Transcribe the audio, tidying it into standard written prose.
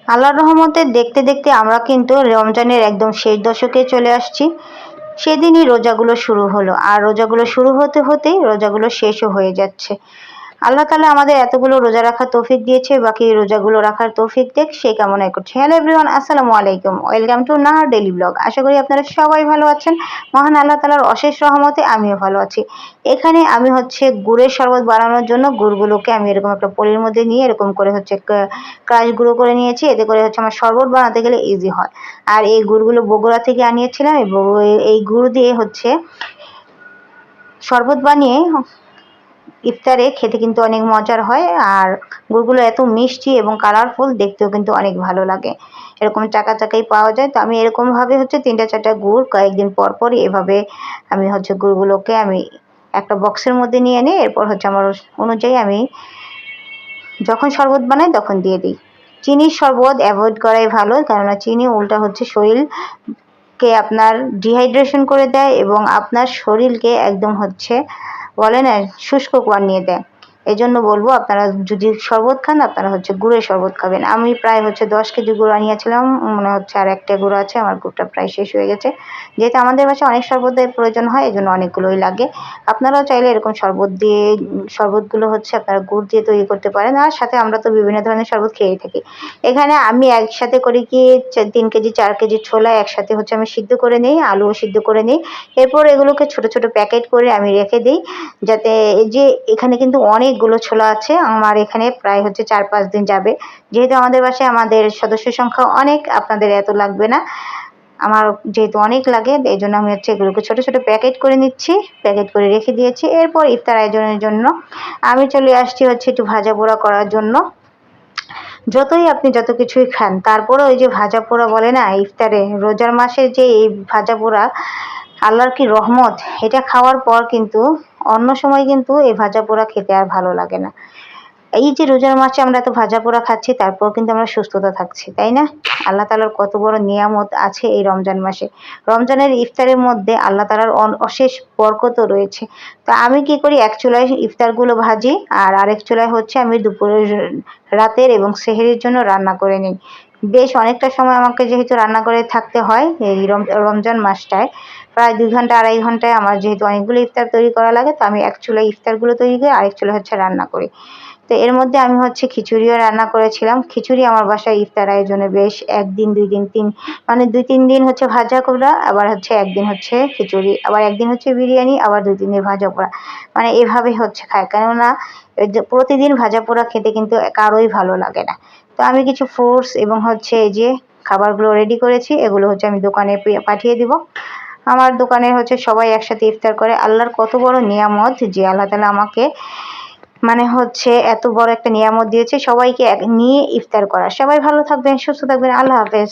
আল্লাহর রহমতে দেখতে দেখতে আমরা কিন্তু রমজানের একদম শেষ দশকে চলে আসছি। সেদিনই রোজাগুলো শুরু হলো, আর রোজাগুলো শুরু হতে হতেই রোজাগুলো শেষও হয়ে যাচ্ছে। আল্লাহ তাআলা আমাদের এতগুলো রোজা রাখার তৌফিক দিয়েছে, বাকি রোজাগুলো রাখার তৌফিক দেখ সেই কামনাই করছি। হ্যালো এভরিওয়ান, আসসালামু আলাইকুম, welcome to Nahar daily blog. আশা করি আপনারা সবাই ভালো আছেন। মহান আল্লাহ তাআলার অশেষ রহমতে আমিও ভালো আছি। এখানে আমি হচ্ছে গুড়ের শরবত বানানোর জন্য গুড়গুলোকে আমি এরকম একটা পলির মধ্যে নিয়ে এরকম করে হচ্ছে ক্রাশ গুঁড়ো করে নিয়েছি। এতে করে হচ্ছে আমার শরবত বানাতে গেলে ইজি হয়। আর এই গুড়গুলো বগুড়া থেকে আনিয়েছিলাম। এই গুড় দিয়ে হচ্ছে শরবত বানিয়ে ইফতারে খেতে কিন্তু অনেক মজার হয়। আর গুড়গুলো এত মিষ্টি এবং কালারফুল, দেখতেও কিন্তু অনেক ভালো লাগে। এরকম চাকা চাকাই পাওয়া যায়। তো আমি এরকমভাবে হচ্ছে ৩টা-৪টা গুড় কয়েকদিন পর পরই এভাবে আমি হচ্ছে গুড়গুলোকে আমি একটা বক্সের মধ্যে নিয়ে নিই। এরপর হচ্ছে আমার অনুযায়ী আমি যখন শরবত বানাই তখন দিয়ে দিই। চিনির শরবত অ্যাভয়েড করাই ভালো, কেননা চিনি উল্টা হচ্ছে শরীরকে আপনার ডিহাইড্রেশন করে দেয় এবং আপনার শরীরকে একদম হচ্ছে বলে না শুষ্ক বানিয়ে দেয়। এজন্য বলবো আপনারা যদি শরবত খান আপনারা হচ্ছে গুড়ের শরবত খাবেন। আমি প্রায় হচ্ছে 10 কেজি গুড় আনিয়েছিলাম, মনে হচ্ছে আর একটা গুঁড়ো আছে, আমার গুড়টা প্রায় শেষ হয়ে গেছে। যেহেতু আমাদের বাসায় অনেক শরবতের প্রয়োজন হয়, এজন্য অনেকগুলোই লাগে। আপনারাও চাইলে এরকম শরবত দিয়ে শরবতগুলো হচ্ছে আপনারা গুড় দিয়ে তৈরি করতে পারেন। আর সাথে আমরা তো বিভিন্ন ধরনের শরবত খেয়েই থাকি। এখানে আমি একসাথে করে কি 3 কেজি 4 কেজি ছোলা একসাথে হচ্ছে আমি সিদ্ধ করে নিই, আলুও সিদ্ধ করে নিই। এরপর এগুলোকে ছোট ছোট প্যাকেট করে আমি রেখে দিই, যাতে এই যে এখানে কিন্তু অনেকগুলো ছোলা আছে, আমার এখানে প্রায় হচ্ছে 4-5 দিন যাবে। যেহেতু আমাদের বাসায় আমাদের সদস্য সংখ্যা অনেক, আপনাদের এত লাগবে না। আমার যেহেতু অনেক লাগে এই জন্য আমি হচ্ছে এগুলোকে ছোট ছোট প্যাকেট করে নিচ্ছি, প্যাকেট করে রেখে দিয়েছি। এরপর ইফতার আয়োজনের জন্য আমি চলে আসছি হচ্ছে একটু ভাজা পোড়া করার জন্য। যতই আপনি যত কিছুই খান, তারপরেও ওই যে ভাজা পোড়া বলে না ইফতারে, রোজার মাসে যে এই ভাজা পোড়া আল্লাহর কি রহমত, এটা খাওয়ার পর কিন্তু অন্য সময় কিন্তু এই ভাজা পোড়া খেতে আর ভালো লাগে না। এই যে রোজার মাসে আমরা এত ভাজা পোড়া খাচ্ছি, তারপর কিন্তু আমরা সুস্থতা থাকছি, তাই না? আল্লাহ তাআলার কত বড় নিয়ামত আছে এই রমজান মাসে। রমজানের ইফতারের মধ্যে আল্লাহ তাআলার অশেষ বরকতও রয়েছে। তো আমি কি করি, এক চুলায় ইফতারগুলো ভাজি আর আরেক চুলায় হচ্ছে আমি দুপুরের, রাতের এবং সেহরির জন্য রান্না করে নিই। বেশ অনেকটা সময় আমাকে যেহেতু রান্না করে থাকতে হয় এই রমজান মাসটায়, প্রায় 2 ঘন্টা 2.5 ঘন্টায় আমার যেহেতু অনেকগুলো ইফতার তৈরি করা লাগে, তো আমি এক চুলায় ইফতারগুলো তৈরি করি, আরেক চুলায় হচ্ছে রান্না করি। তো এর মধ্যে আমি হচ্ছে খিচুড়িও রান্না করেছিলাম। খিচুড়ি আমার বাসায় ইফতার আয়োজনে বেশ 1 দিন 2 দিন মানে 2-3 দিন হচ্ছে ভাজা পোড়া, আবার হচ্ছে 1 দিন হচ্ছে খিচুড়ি, আবার 1 দিন হচ্ছে বিরিয়ানি, আবার 2-3 দিন ভাজা পোড়া। মানে এভাবে হচ্ছে খায়। কেননা এই যে প্রতিদিন ভাজা পোড়া খেতে কিন্তু কারোই ভালো লাগে না। তো আমি কিছু ফ্রুটস এবং হচ্ছে এই যে খাবারগুলো রেডি করেছি, এগুলো হচ্ছে আমি দোকানে পাঠিয়ে দিব। আমার দোকানে হচ্ছে সবাই একসাথে ইফতার করে। আল্লাহর কত বড় নিয়ামত যে আল্লাহ তাআলা আমাকে মানে হচ্ছে এত বড় একটা নিয়ামত দিয়েছে সবাইকে নিয়ে ইফতার করা। সবাই ভালো থাকবেন, সুস্থ থাকবেন। আল্লাহ হাফেজ।